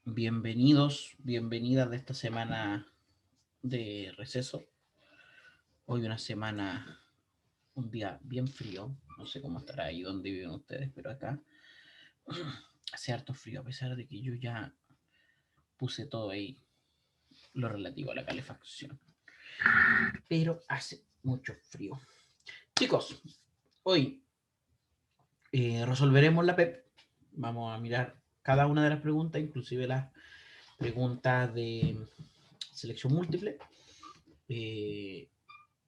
Bienvenidos, bienvenidas de esta semana de receso. Hoy una semana, un día bien frío. No sé cómo estará ahí donde viven ustedes, pero acá hace harto frío, a pesar de que yo ya puse todo ahí lo relativo a la calefacción. Pero hace mucho frío. Chicos, hoy resolveremos la PEP. Vamos a mirar cada una de las preguntas, inclusive las preguntas de selección múltiple.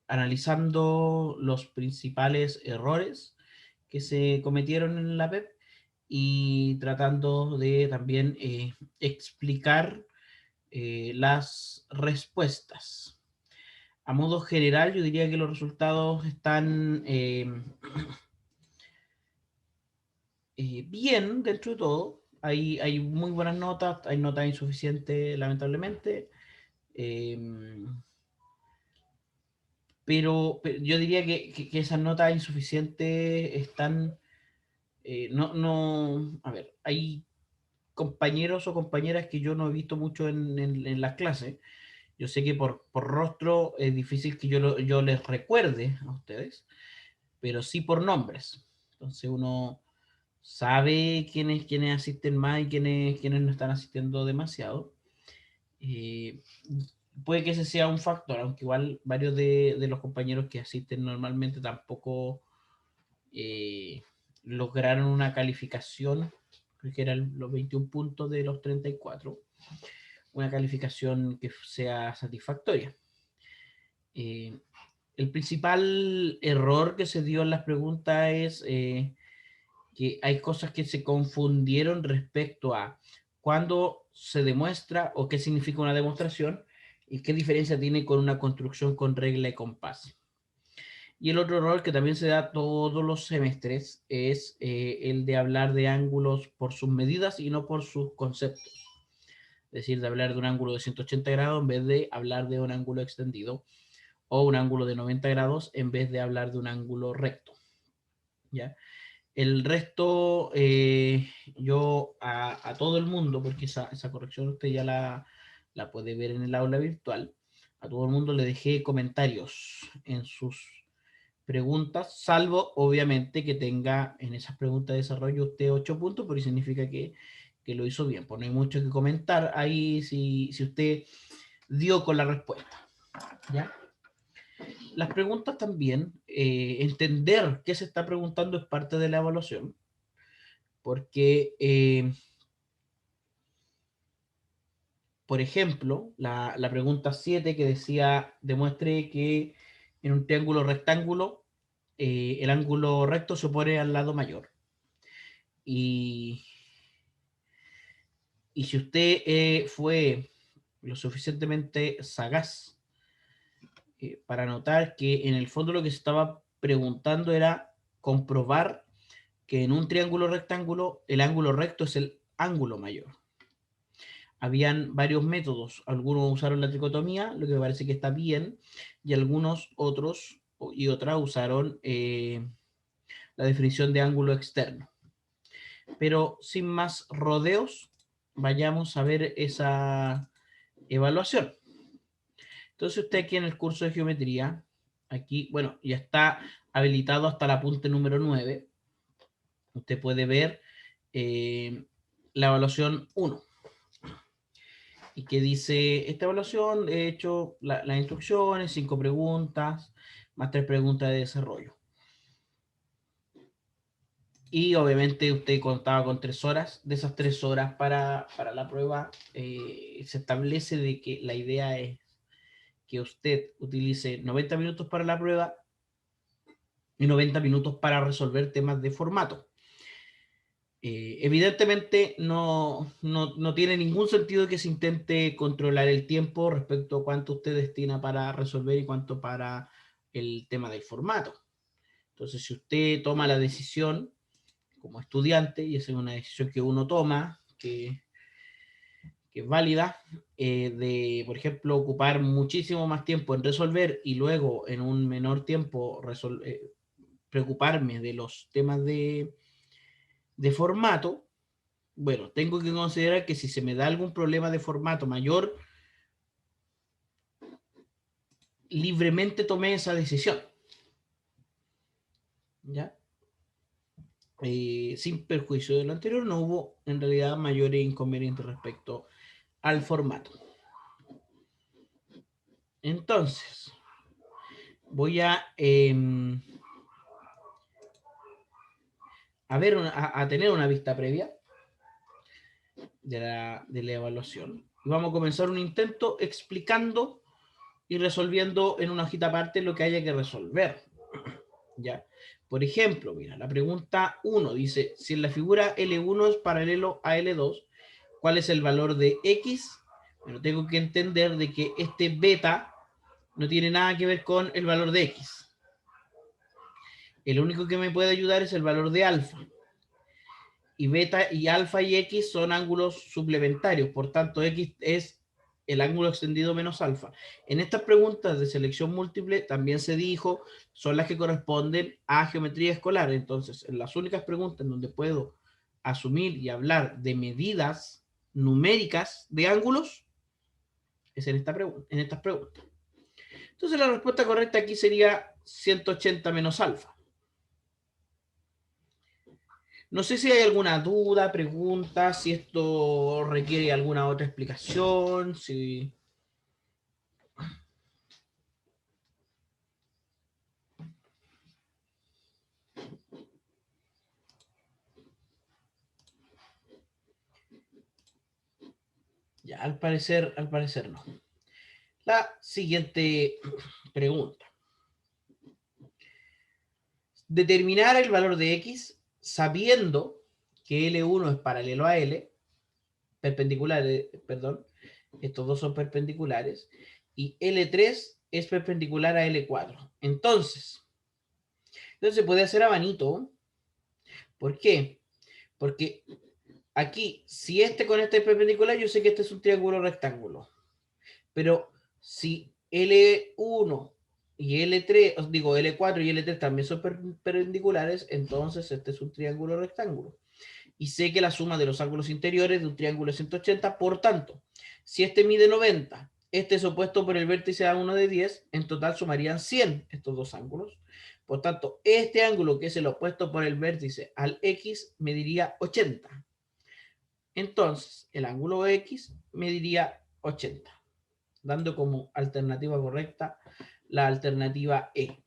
Analizando los principales errores que se cometieron en la PEP y tratando de también explicar las respuestas. A modo general, yo diría que los resultados están bien dentro de todo. Hay muy buenas notas, hay notas insuficientes, lamentablemente. Eh, pero yo diría que esas notas insuficientes están, a ver, hay compañeros o compañeras que yo no he visto mucho en las clases. Yo sé que por rostro es difícil que yo les recuerde a ustedes, pero sí por nombres. Entonces uno sabe quiénes asisten más y quiénes no están asistiendo demasiado. Eh, Puede que ese sea un factor, aunque igual varios de los compañeros que asisten normalmente tampoco eh, lograron una calificación, creo que eran los 21 puntos de los 34, una calificación que sea satisfactoria. Eh, el principal error que se dio en las preguntas es que hay cosas que se confundieron respecto a cuándo se demuestra o qué significa una demostración y qué diferencia tiene con una construcción con regla y compás. Y el otro error que también se da todos los semestres es el de hablar de ángulos por sus medidas y no por sus conceptos. Es decir, de hablar de un ángulo de 180 grados en vez de hablar de un ángulo extendido, o un ángulo de 90 grados en vez de hablar de un ángulo recto. ¿Ya? El resto, yo a todo el mundo, porque esa corrección usted ya la puede ver en el aula virtual, a todo el mundo le dejé comentarios en sus preguntas, salvo obviamente que tenga en esas preguntas de desarrollo usted 8 puntos, pero significa que lo hizo bien. Pues no hay mucho que comentar ahí si usted dio con la respuesta. ¿Ya? Las preguntas también, entender qué se está preguntando es parte de la evaluación, porque, por ejemplo, la pregunta 7 que decía, demuestre que en un triángulo rectángulo el ángulo recto se opone al lado mayor. Y, y si usted fue lo suficientemente sagaz para notar que en el fondo lo que se estaba preguntando era comprobar que en un triángulo rectángulo el ángulo recto es el ángulo mayor. Habían varios métodos, algunos usaron la tricotomía, lo que me parece que está bien, y algunos otros y otras usaron la definición de ángulo externo. Pero sin más rodeos, vayamos a ver esa evaluación. Entonces usted aquí en el curso de geometría, aquí, bueno, ya está habilitado hasta el apunte número 9. Usted puede ver la evaluación 1. Y que dice, esta evaluación, he hecho las instrucciones, 5 preguntas, más 3 preguntas de desarrollo. Y obviamente usted contaba con 3 horas. De esas 3 horas para la prueba, se establece de que la idea es que usted utilice 90 minutos para la prueba y 90 minutos para resolver temas de formato. Evidentemente no tiene ningún sentido que se intente controlar el tiempo respecto a cuánto usted destina para resolver y cuánto para el tema del formato. Entonces, si usted toma la decisión como estudiante, y esa es una decisión que uno toma, que es válida, de, por ejemplo, ocupar muchísimo más tiempo en resolver y luego en un menor tiempo preocuparme de los temas de formato, bueno, tengo que considerar que si se me da algún problema de formato mayor, libremente tomé esa decisión. ¿Ya? Sin perjuicio de lo anterior, no hubo en realidad mayores inconvenientes respecto al formato. Entonces, voy a tener una vista previa de la evaluación. Y vamos a comenzar un intento explicando y resolviendo en una hojita aparte lo que haya que resolver. ¿Ya? Por ejemplo, mira, la pregunta 1 dice, si en la figura L1 es paralelo a L2, ¿cuál es el valor de X? Bueno, tengo que entender de que este beta no tiene nada que ver con el valor de X. El único que me puede ayudar es el valor de alfa. Y beta y alfa y X son ángulos suplementarios, por tanto X es el ángulo extendido menos alfa. En estas preguntas de selección múltiple también se dijo, son las que corresponden a geometría escolar. Entonces, en las únicas preguntas en donde puedo asumir y hablar de medidas numéricas de ángulos es en estas preguntas. Entonces, la respuesta correcta aquí sería 180 menos alfa. No sé si hay alguna duda, pregunta, si esto requiere alguna otra explicación, si... Ya, al parecer no. La siguiente pregunta. Determinar el valor de X sabiendo que L1 es paralelo a L, perpendiculares, perdón, estos dos son perpendiculares, y L3 es perpendicular a L4. Entonces se puede hacer abanito. ¿Por qué? Porque aquí, si este con este es perpendicular, yo sé que este es un triángulo rectángulo. Pero si L1 y L3, os digo L4 y L3 también son perpendiculares, entonces este es un triángulo rectángulo. Y sé que la suma de los ángulos interiores de un triángulo es 180, por tanto, si este mide 90, este es opuesto por el vértice a 1 de 10, en total sumarían 100 estos dos ángulos. Por tanto, este ángulo que es el opuesto por el vértice al X mediría 80. Entonces, el ángulo X mediría 80, dando como alternativa correcta la alternativa E.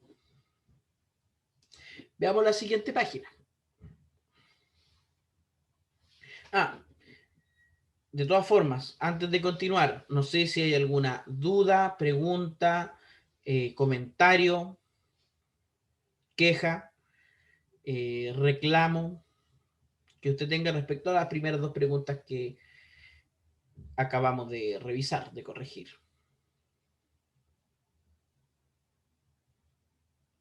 Veamos la siguiente página. De todas formas, antes de continuar, no sé si hay alguna duda, pregunta, comentario, queja, reclamo que usted tenga respecto a las primeras dos preguntas que acabamos de revisar, de corregir.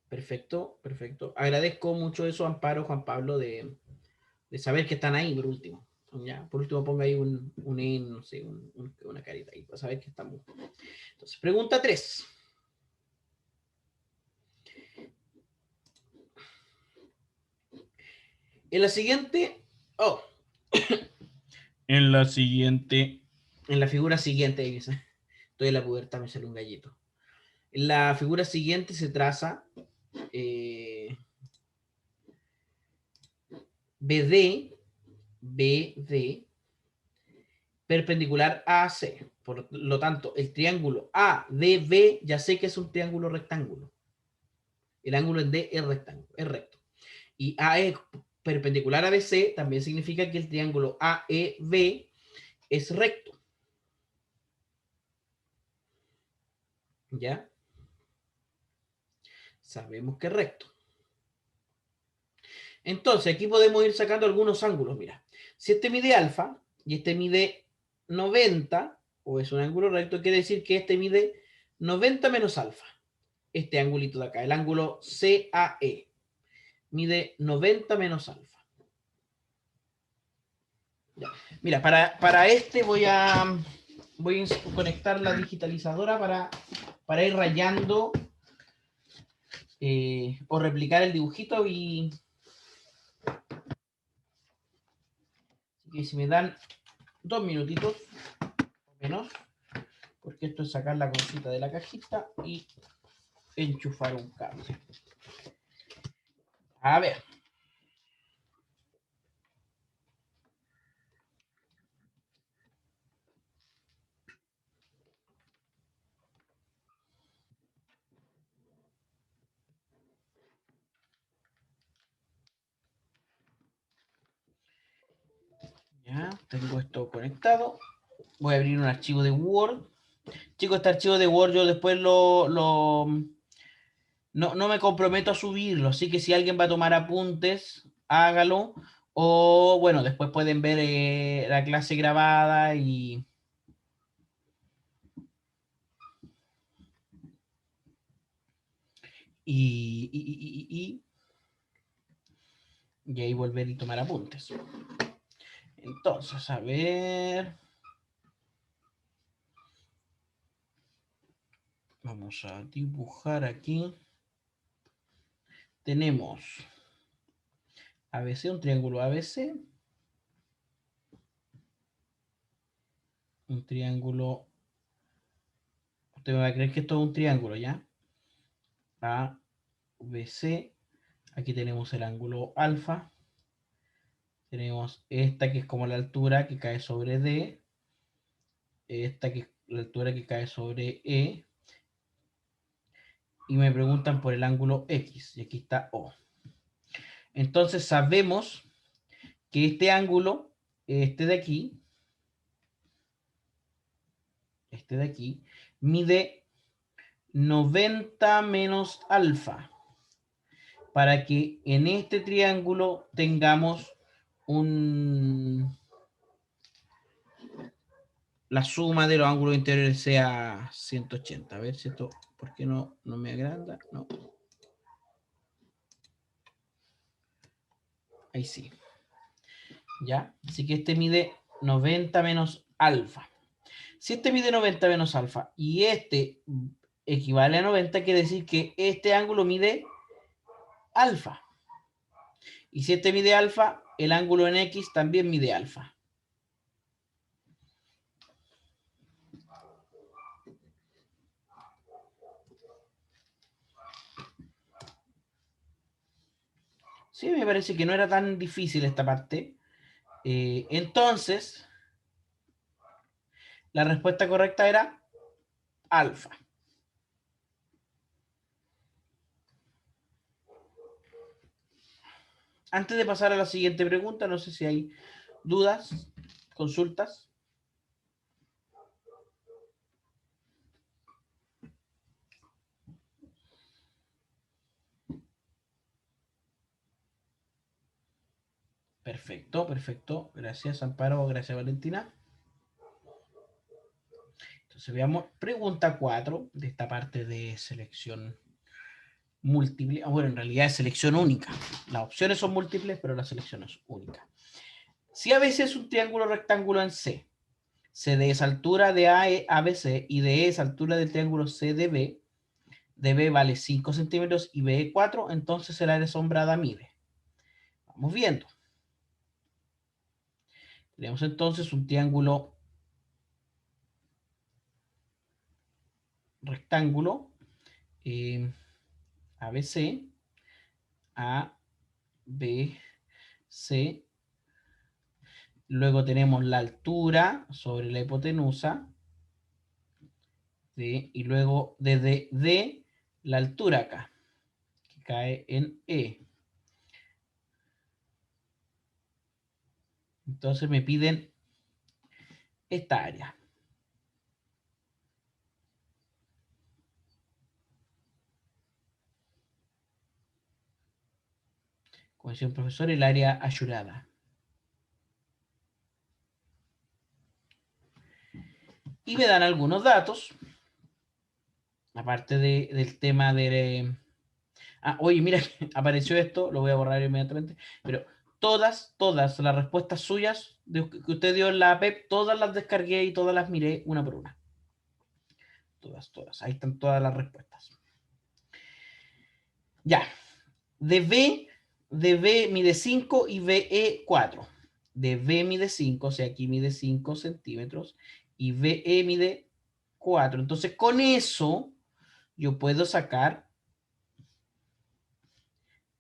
Perfecto, perfecto. Agradezco mucho eso, Amparo, Juan Pablo, de saber que están ahí, por último. Ya, por último, ponga ahí no sé, una carita ahí, para saber que estamos. Entonces, pregunta 3. En la siguiente, en la siguiente, en la figura siguiente, estoy en la pubertad, me sale un gallito. En la figura siguiente se traza BD perpendicular a AC. Por lo tanto, el triángulo ADB ya sé que es un triángulo rectángulo. El ángulo en D es rectángulo, es recto. Y AE perpendicular a BC también significa que el triángulo AEB es recto. ¿Ya? Sabemos que es recto. Entonces, aquí podemos ir sacando algunos ángulos. Mira, si este mide alfa y este mide 90, o es un ángulo recto, quiere decir que este mide 90 menos alfa. Este angulito de acá, el ángulo CAE, mide 90 menos alfa. Ya. Mira, para este voy a conectar la digitalizadora para ir rayando o replicar el dibujito y Y si me dan 2 minutitos o menos, porque esto es sacar la cosita de la cajita y enchufar un cable. A ver. Ya, tengo esto conectado. Voy a abrir un archivo de Word. Chicos, este archivo de Word yo después no me comprometo a subirlo, así que si alguien va a tomar apuntes, hágalo. O bueno, después pueden ver la clase grabada y, y, y, y ahí volver y tomar apuntes. Entonces, a ver. Vamos a dibujar aquí. Tenemos ABC, un triángulo ABC. Un triángulo. Usted me va a creer que esto es un triángulo, ¿ya? ABC. Aquí tenemos el ángulo alfa. Tenemos esta que es como la altura que cae sobre D. Esta que es la altura que cae sobre E. Y me preguntan por el ángulo X. Y aquí está O. Entonces sabemos que este ángulo, este de aquí, mide 90 menos alfa. Para que en este triángulo tengamos la suma de los ángulos interiores sea 180. A ver si esto, ¿por qué no me agranda? No. Ahí sí. ¿Ya? Así que este mide 90 menos alfa. Si este mide 90 menos alfa y este equivale a 90, quiere decir que este ángulo mide alfa. Y si este mide alfa, el ángulo en X también mide alfa. Sí, me parece que no era tan difícil esta parte. Entonces, la respuesta correcta era alfa. Antes de pasar a la siguiente pregunta, no sé si hay dudas, consultas. Perfecto, perfecto. Gracias, Amparo. Gracias, Valentina. Entonces veamos pregunta 4 de esta parte de selección múltiple. Bueno, en realidad es selección única. Las opciones son múltiples, pero la selección es única. Si ABC es un triángulo rectángulo en C, CD es altura de ABC y DE es altura del triángulo CDB, DB vale 5 centímetros y BE 4, entonces el área sombrada mide. Vamos viendo. Tenemos entonces un triángulo rectángulo ABC, A, B, C. Luego tenemos la altura sobre la hipotenusa. ¿Sí? Y luego desde D, la altura acá, que cae en E. Entonces me piden esta área. Como decía un profesor, el área ayurada. Y me dan algunos datos, aparte del tema de... oye, mira, apareció esto, lo voy a borrar inmediatamente, pero todas las respuestas suyas que usted dio en la PEP, todas las descargué y todas las miré una por una. Todas. Ahí están todas las respuestas. Ya. De B mide 5 y BE 4. de B mide 5, o sea, aquí mide 5 centímetros, y BE mide 4. Entonces, con eso, yo puedo sacar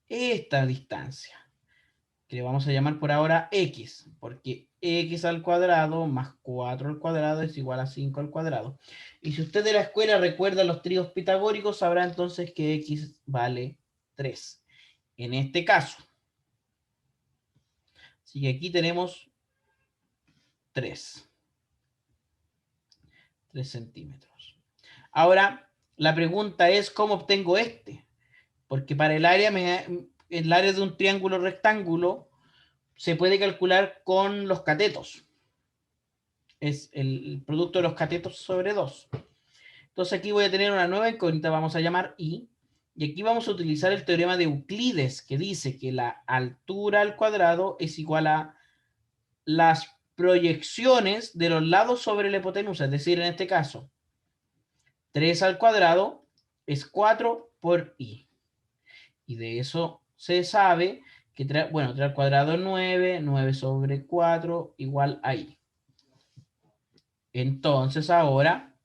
esta distancia, que le vamos a llamar por ahora X, porque X al cuadrado más 4 al cuadrado es igual a 5 al cuadrado. Y si usted de la escuela recuerda los tríos pitagóricos, sabrá entonces que X vale 3. En este caso. Así que aquí tenemos 3 centímetros. Ahora, la pregunta es, ¿cómo obtengo este? Porque para el área de un triángulo rectángulo se puede calcular con los catetos. Es el producto de los catetos sobre 2. Entonces aquí voy a tener una nueva incógnita, vamos a llamar I, y aquí vamos a utilizar el teorema de Euclides, que dice que la altura al cuadrado es igual a las proyecciones de los lados sobre la hipotenusa, es decir, en este caso, 3 al cuadrado es 4 por I. Y de eso se sabe que, bueno, 3 al cuadrado es 9, 9 sobre 4 igual a I. Entonces ahora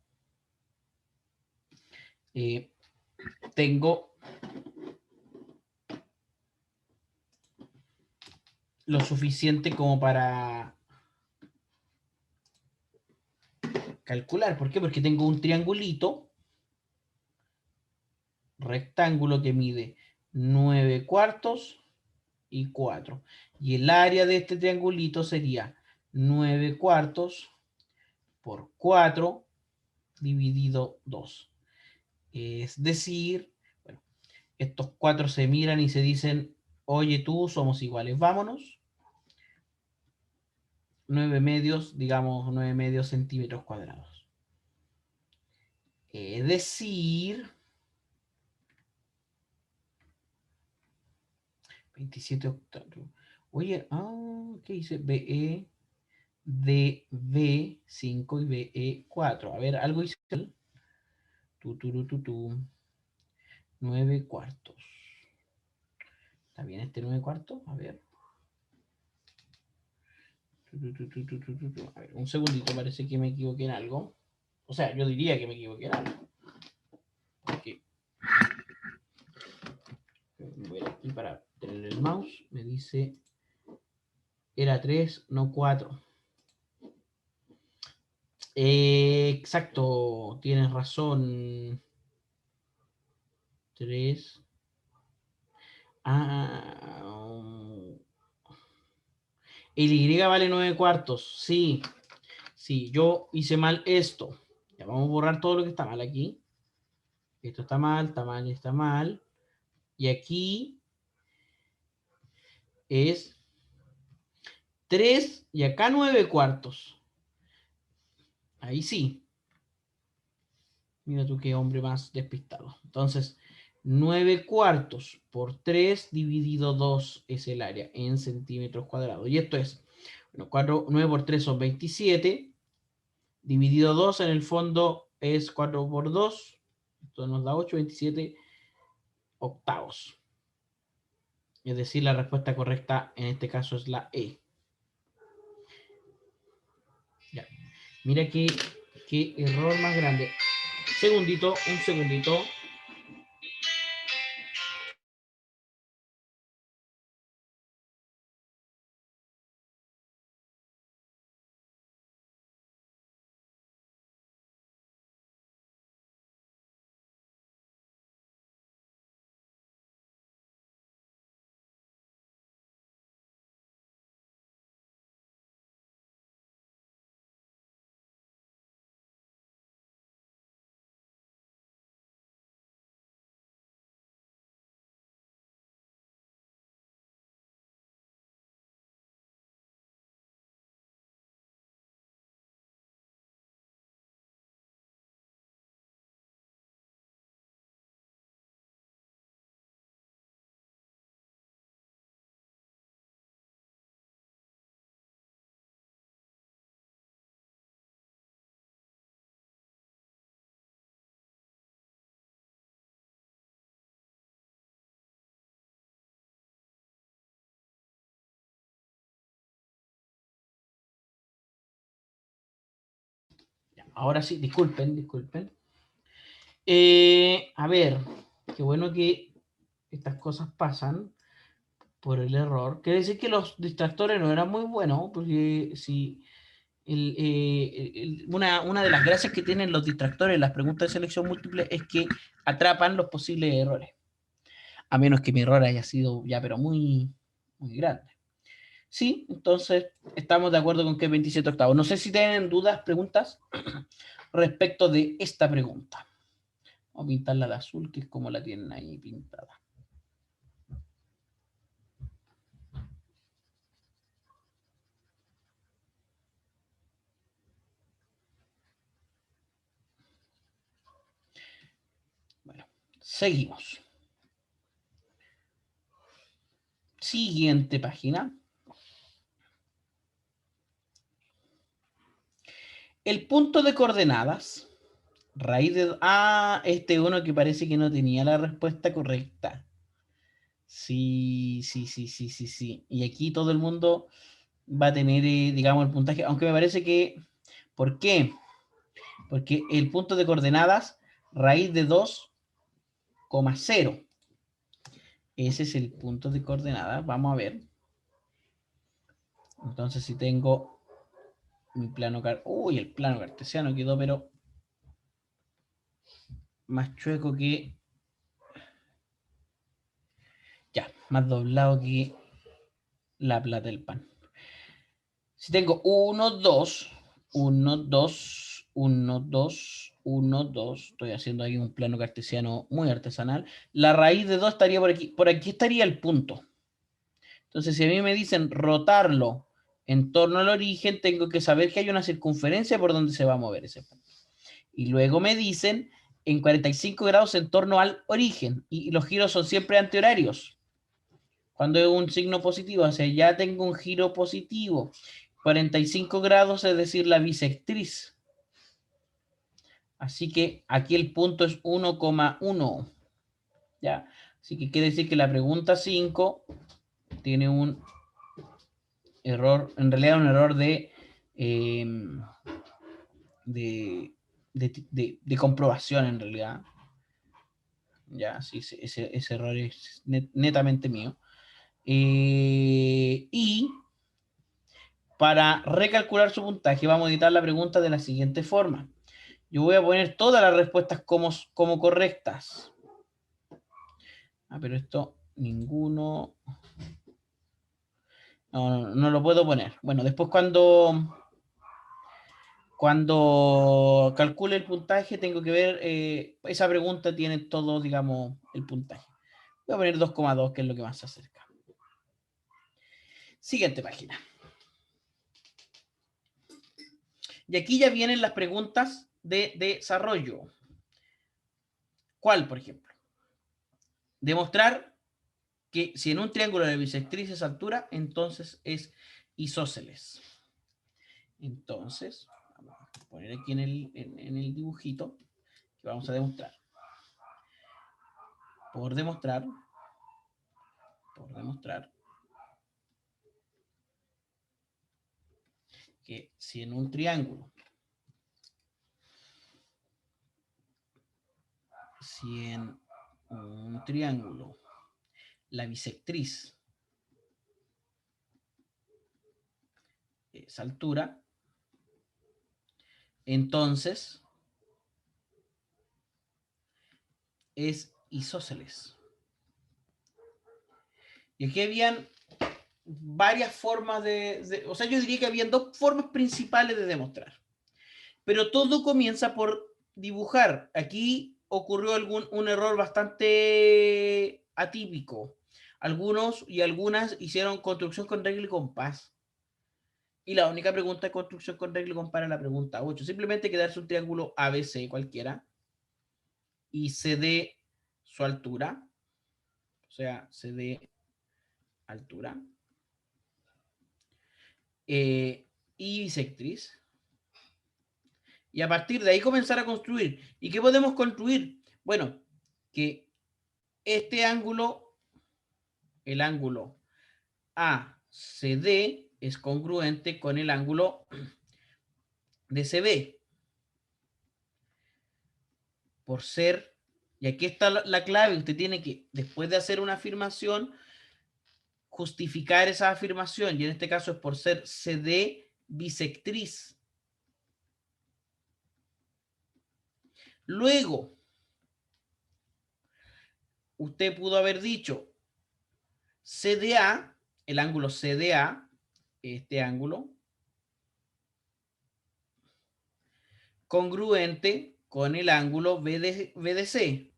tengo lo suficiente como para calcular. ¿Por qué? Porque tengo un triangulito rectángulo que mide 9 cuartos y 4. Y el área de este triangulito sería 9 cuartos por 4 dividido 2. Es decir, bueno, estos 4 se miran y se dicen, oye tú, somos iguales, vámonos. 9 medios, digamos 9 medios centímetros cuadrados. Es decir, 27 octavos. Oye, ¿qué dice? BE de B5 y BE4. A ver, algo hice. Tu. 9 cuartos. ¿Está bien este 9 cuartos? A ver. A ver, un segundito, parece que me equivoqué en algo. O sea, yo diría que me equivoqué en algo. Porque voy aquí para tener el mouse. Me dice, era 3, no 4. Exacto, tienes razón. 3. El Y vale 9 cuartos. Sí, sí, yo hice mal esto. Ya vamos a borrar todo lo que está mal aquí. Esto está mal, está mal, está mal. Y aquí es 3 y acá 9 cuartos. Ahí sí. Mira tú qué hombre más despistado. Entonces, 9 cuartos por 3 dividido 2 es el área en centímetros cuadrados. Y esto es, bueno, 9 por 3 son 27. Dividido 2 en el fondo es 4 por 2. Esto nos da 8, 27 octavos. Es decir, la respuesta correcta en este caso es la E. Ya. Mira qué error más grande. Segundito, un segundito. ahora sí, disculpen. A ver, qué bueno que estas cosas pasan por el error. Quiere decir que los distractores no eran muy buenos, porque si una de las gracias que tienen los distractores en las preguntas de selección múltiple es que atrapan los posibles errores. A menos que mi error haya sido ya, pero muy, muy grande. Sí, entonces estamos de acuerdo con que es 27 octavos. No sé si tienen dudas, preguntas respecto de esta pregunta. Vamos a pintarla de azul, que es como la tienen ahí pintada. Bueno, seguimos. Siguiente página. El punto de coordenadas, raíz de... Ah, este uno que parece que no tenía la respuesta correcta. Sí. Y aquí todo el mundo va a tener, digamos, el puntaje, aunque me parece que... ¿Por qué? Porque el punto de coordenadas, raíz de 2,0. Ese es el punto de coordenadas. Vamos a ver. Entonces, si tengo mi plano... Uy, el plano cartesiano quedó, pero más chueco que... Ya, más doblado que la plata del pan. Si tengo 1, 2, 1, 2, 1, 2, 1, 2, estoy haciendo ahí un plano cartesiano muy artesanal, la raíz de 2 estaría por aquí estaría el punto. Entonces, si a mí me dicen rotarlo en torno al origen, tengo que saber que hay una circunferencia por donde se va a mover ese punto. Y luego me dicen en 45 grados en torno al origen, y los giros son siempre antihorarios. Cuando es un signo positivo, o sea, ya tengo un giro positivo. 45 grados, es decir, la bisectriz. Así que aquí el punto es 1,1. ¿Ya? Así que quiere decir que la pregunta 5 tiene un error, en realidad un error de comprobación en realidad. Ya, sí, ese error es netamente mío. Y para recalcular su puntaje vamos a editar la pregunta de la siguiente forma. Yo voy a poner todas las respuestas como correctas. Pero esto, ninguno... No lo puedo poner. Bueno, después cuando calcule el puntaje tengo que ver, esa pregunta tiene todo, digamos, el puntaje. Voy a poner 2,2, que es lo que más se acerca. Siguiente página. Y aquí ya vienen las preguntas de desarrollo. ¿Cuál, por ejemplo? Demostrar que si en un triángulo la bisectriz es altura, entonces es isósceles. Entonces, vamos a poner aquí en el dibujito que vamos a demostrar. Por demostrar que si en un triángulo, la bisectriz es altura, entonces es isósceles. Y aquí habían varias formas o sea, yo diría que habían dos formas principales de demostrar. Pero todo comienza por dibujar. Aquí ocurrió un error bastante atípico. Algunos y algunas hicieron construcción con regla y compás. Y la única pregunta de construcción con regla y compás era la pregunta 8. Simplemente quedarse un triángulo ABC cualquiera y se dé su altura. O sea, se dé altura. Y bisectriz. Y a partir de ahí comenzar a construir. ¿Y qué podemos construir? Bueno, que este ángulo, el ángulo ACD, es congruente con el ángulo DCB. por ser, y aquí está la clave, usted tiene que, después de hacer una afirmación, justificar esa afirmación, y en este caso es por ser CD bisectriz. Luego, usted pudo haber dicho CDA, el ángulo CDA, este ángulo, congruente con el ángulo BDC,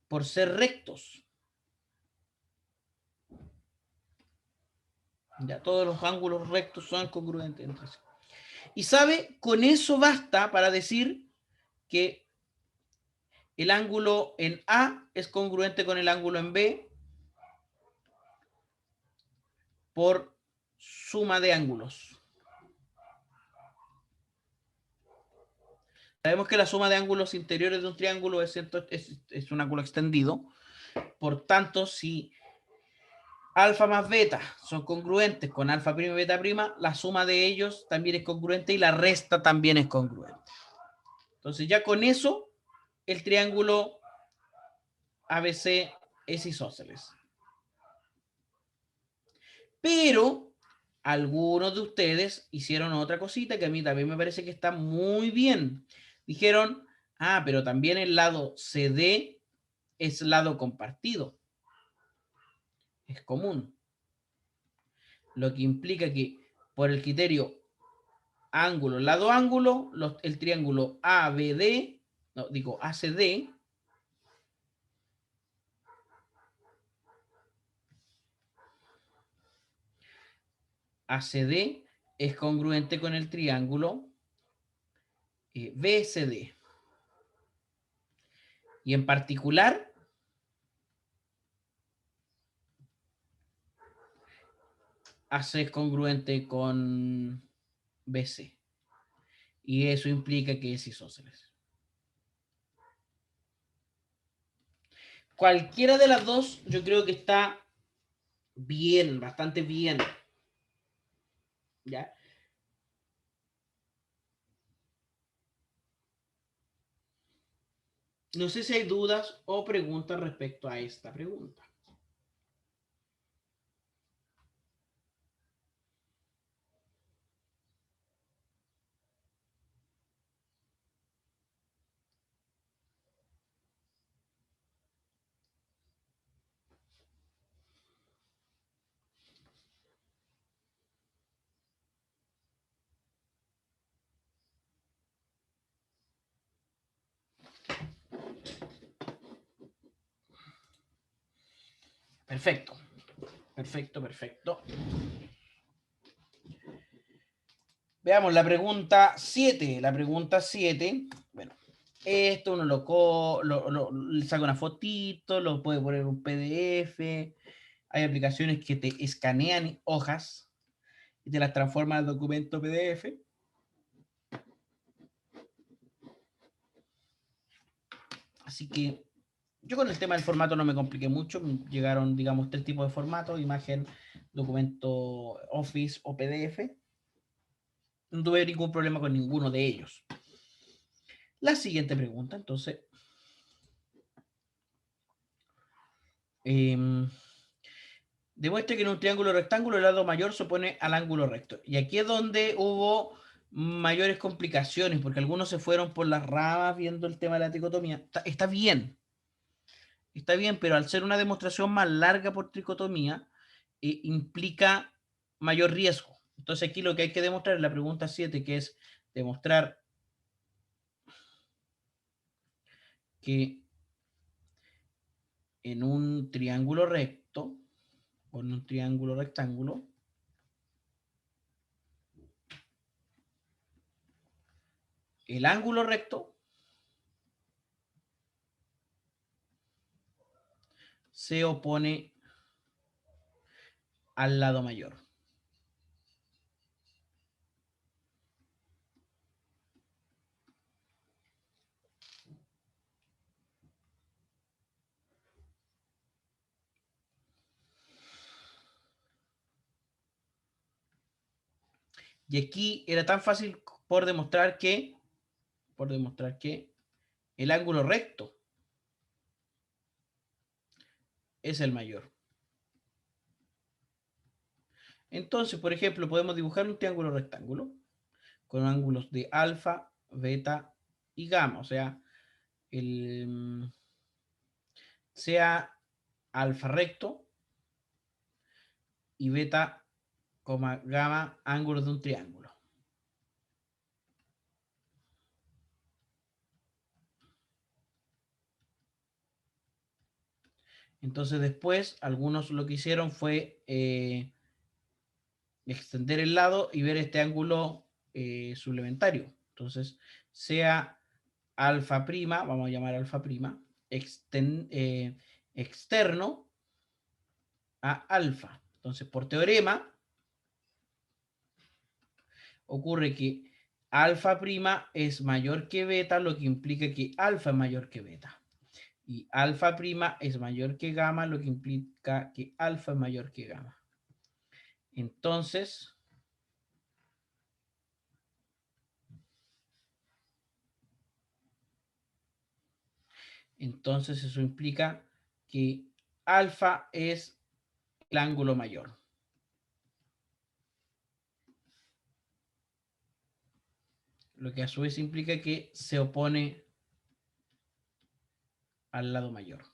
por ser rectos. Ya todos los ángulos rectos son congruentes entre sí. Y sabe, con eso basta para decir que el ángulo en A es congruente con el ángulo en B por suma de ángulos. Sabemos que la suma de ángulos interiores de un triángulo es un ángulo extendido. Por tanto, si alfa más beta son congruentes con alfa prima y beta prima, la suma de ellos también es congruente y la resta también es congruente. Entonces ya con eso el triángulo ABC es isósceles. Pero algunos de ustedes hicieron otra cosita que a mí también me parece que está muy bien. Dijeron, pero también el lado CD es lado compartido. Es común. Lo que implica que por el criterio ángulo, lado ángulo, el triángulo ABD, no, digo ACD, ACD es congruente con el triángulo BCD. Y en particular, AC es congruente con BC. Y eso implica que es isósceles. Cualquiera de las dos, yo creo que está bien, bastante bien. ¿Ya? No sé si hay dudas o preguntas respecto a esta pregunta. Perfecto. Perfecto, perfecto. Veamos la pregunta 7. La pregunta 7, bueno, esto uno le saca una fotito, lo puede poner en un PDF. Hay aplicaciones que te escanean hojas y te las transforman al documento PDF. Así que yo con el tema del formato no me compliqué mucho. Llegaron, digamos, 3 tipos de formatos: imagen, documento Office o PDF. No tuve ningún problema con ninguno de ellos. La siguiente pregunta, entonces. Demuestre que en un triángulo rectángulo el lado mayor se opone al ángulo recto. Y aquí es donde hubo mayores complicaciones, porque algunos se fueron por las ramas viendo el tema de la tricotomía. Está bien, pero al ser una demostración más larga por tricotomía, implica mayor riesgo. Entonces aquí lo que hay que demostrar es la pregunta 7, que es demostrar que en un triángulo recto o en un triángulo rectángulo, el ángulo recto se opone al lado mayor. Y aquí era tan fácil por demostrar que el ángulo recto es el mayor. Entonces, por ejemplo, podemos dibujar un triángulo rectángulo con ángulos de alfa, beta y gamma. O sea, sea alfa recto y beta, gamma, ángulos de un triángulo. Entonces después algunos lo que hicieron fue extender el lado y ver este ángulo suplementario. Entonces, sea alfa prima, vamos a llamar alfa prima, externo a alfa. Entonces, por teorema, ocurre que alfa prima es mayor que beta, lo que implica que alfa es mayor que beta. Y alfa prima es mayor que gamma, lo que implica que alfa es mayor que gamma. Entonces, eso implica que alfa es el ángulo mayor. Lo que a su vez implica que se opone al lado mayor.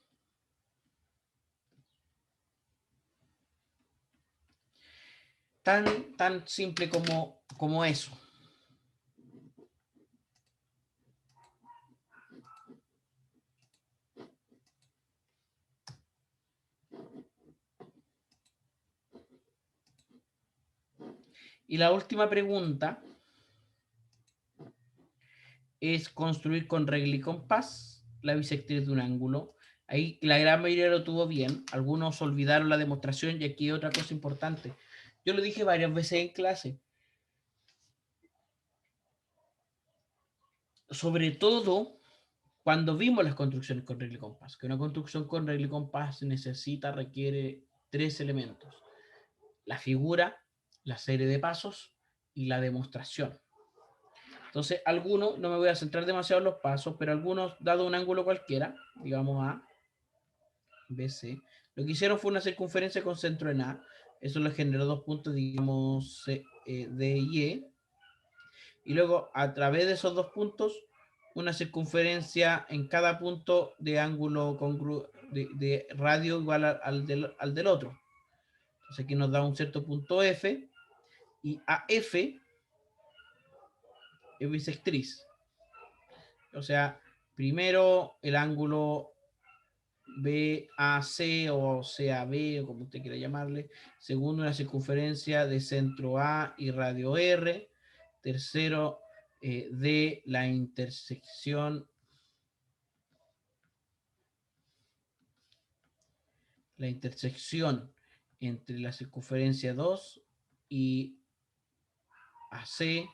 Tan simple como eso. Y la última pregunta es construir con regla y compás la bisectriz de un ángulo. Ahí la gran mayoría lo tuvo bien. Algunos olvidaron la demostración y aquí otra cosa importante. Yo lo dije varias veces en clase. Sobre todo cuando vimos las construcciones con regla y compás. Que una construcción con regla y compás requiere 3 elementos. La figura, la serie de pasos y la demostración. Entonces, algunos, no me voy a centrar demasiado en los pasos, pero algunos, dado un ángulo cualquiera, digamos A, B, C, lo que hicieron fue una circunferencia con centro en A. Eso le generó 2 puntos, digamos, D y E. Y luego, a través de esos 2 puntos, una circunferencia en cada punto de ángulo de radio igual al del otro. Entonces, aquí nos da un cierto punto F. Y AF es bisectriz. O sea, primero el ángulo BAC o CAB, o como usted quiera llamarle. Segundo, una circunferencia de centro A y radio R. Tercero, de la intersección entre la circunferencia 2 y AC,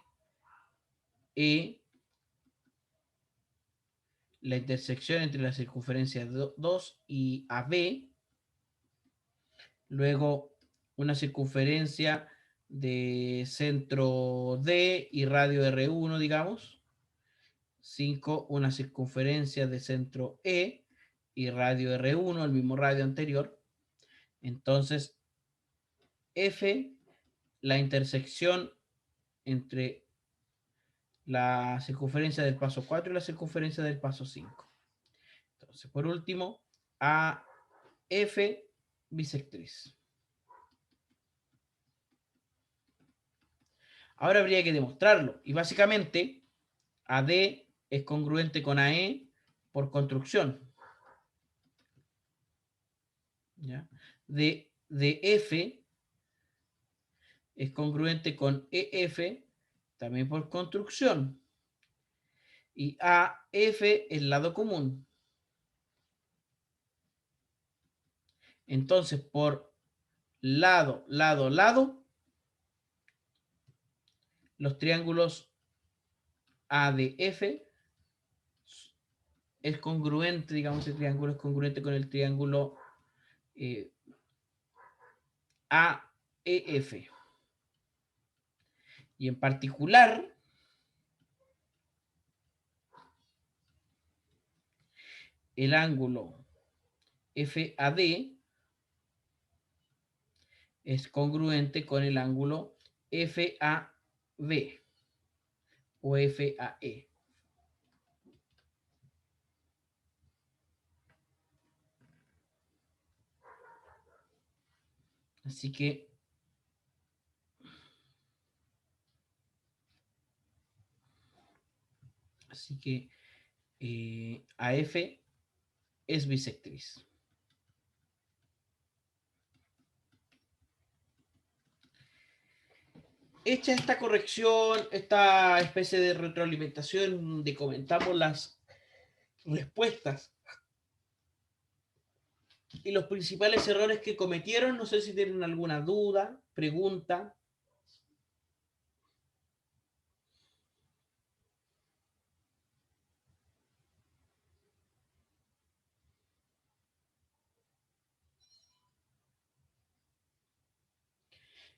E, la intersección entre la circunferencia 2 y AB, luego una circunferencia de centro D y radio R1, digamos. 5, una circunferencia de centro E y radio R1, el mismo radio anterior. Entonces, F, la intersección entre la circunferencia del paso 4 y la circunferencia del paso 5. Entonces, por último, AF bisectriz. Ahora habría que demostrarlo. Y básicamente, AD es congruente con AE por construcción. ¿Ya? DF es congruente con EF también por construcción. Y AF es lado común. Entonces, por lado, los triángulos ADF es congruente, digamos, el triángulo es congruente con el triángulo AEF. Y en particular, el ángulo FAD es congruente con el ángulo FAB o FAE. Así que AF es bisectriz. Hecha esta corrección, esta especie de retroalimentación donde comentamos las respuestas y los principales errores que cometieron, no sé si tienen alguna duda, pregunta.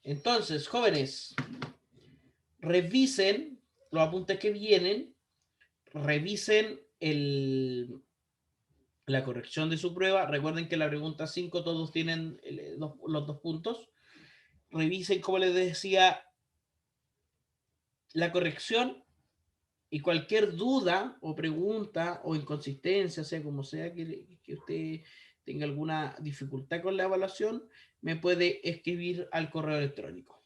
Entonces, jóvenes, revisen los apuntes que vienen, revisen la corrección de su prueba. Recuerden que la pregunta 5 todos tienen los 2 puntos. Revisen, como les decía, la corrección y cualquier duda o pregunta o inconsistencia, sea como sea que usted tenga alguna dificultad con la evaluación, me puede escribir al correo electrónico.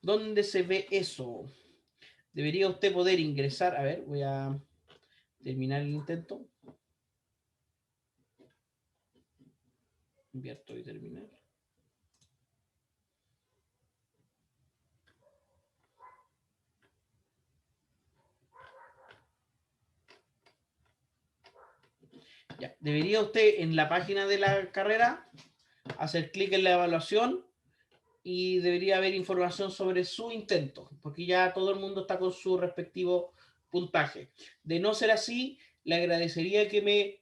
¿Dónde se ve eso? Debería usted poder ingresar. A ver, voy a terminar el intento. Invierto y terminar. Ya, debería usted en la página de la carrera hacer clic en la evaluación y debería haber información sobre su intento, porque ya todo el mundo está con su respectivo puntaje. De no ser así, le agradecería que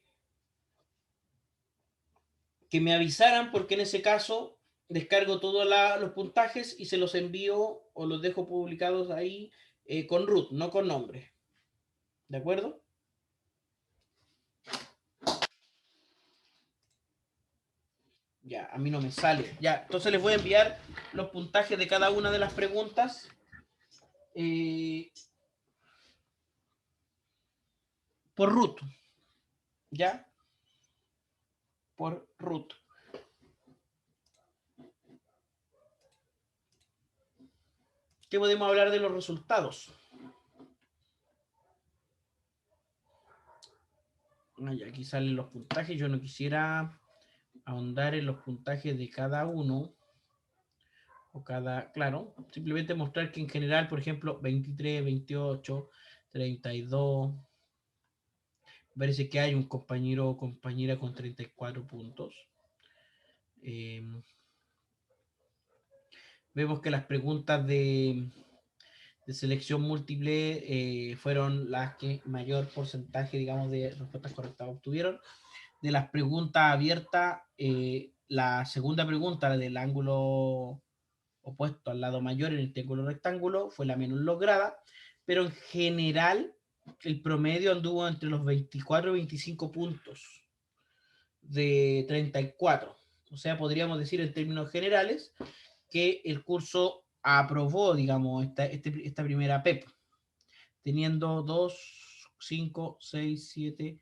me avisaran, porque en ese caso descargo todos los puntajes y se los envío o los dejo publicados ahí con root, no con nombre. ¿De acuerdo? Ya, a mí no me sale. Ya, entonces les voy a enviar los puntajes de cada una de las preguntas. Por root. ¿Ya? Por root. ¿Qué podemos hablar de los resultados? Aquí salen los puntajes. Yo no quisiera ahondar en los puntajes de cada uno. O cada, claro, simplemente mostrar que en general, por ejemplo, 23, 28, 32. Parece que hay un compañero o compañera con 34 puntos. Vemos que las preguntas de selección múltiple fueron las que mayor porcentaje, digamos, de respuestas correctas obtuvieron. De las preguntas abiertas, la segunda pregunta, la del ángulo opuesto al lado mayor en el triángulo rectángulo, fue la menos lograda, pero en general el promedio anduvo entre los 24 y 25 puntos de 34. O sea, podríamos decir en términos generales que el curso aprobó, digamos, esta primera PEP, teniendo 2, 5, 6, 7,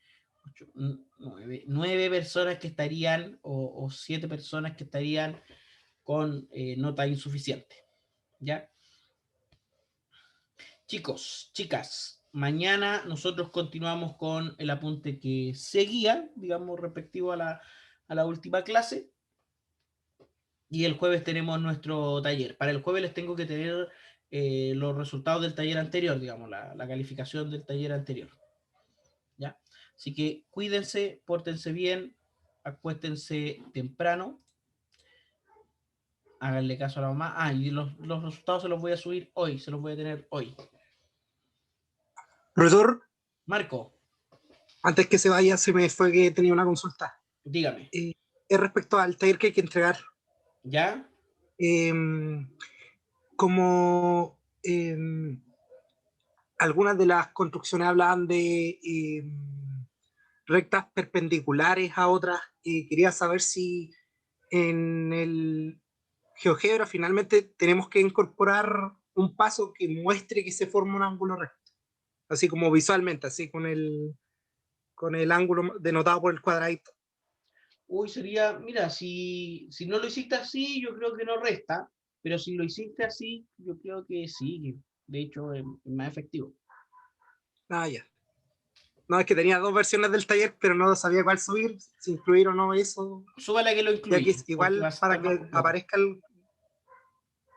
8, 9 personas que estarían, o 7 personas que estarían con nota insuficiente. ¿Ya? Chicos, chicas, mañana nosotros continuamos con el apunte que seguía, digamos, respectivo a la última clase. Y el jueves tenemos nuestro taller. Para el jueves les tengo que tener los resultados del taller anterior, digamos, la calificación del taller anterior. ¿Ya? Así que cuídense, pórtense bien, acuéstense temprano, háganle caso a la mamá. Ah, y los resultados se los voy a subir hoy, se los voy a tener hoy. Profesor, Marco, antes que se vaya, se me fue que tenía una consulta. dígame. Es respecto al taller que hay que entregar. ¿Ya? Como algunas de las construcciones hablaban de rectas perpendiculares a otras, y quería saber si en el GeoGebra finalmente tenemos que incorporar un paso que muestre que se forma un ángulo recto, así como visualmente, así con el ángulo denotado por el cuadradito. Uy, sería, mira, si no lo hiciste así, yo creo que no resta, pero si lo hiciste así, yo creo que sí, que de hecho es más efectivo. Ah, ya. No, es que tenía dos versiones del taller, pero no sabía cuál subir, si incluir o no eso. Súbala que lo Y aquí incluye, es porque va a igual estar para más que completo. aparezca el.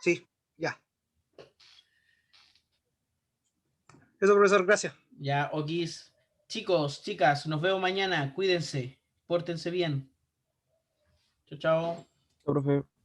Sí, ya. Eso, profesor, gracias. Ya, Okis. Chicos, chicas, nos vemos mañana. Cuídense, pórtense bien. Chao, chao. Chao, profe.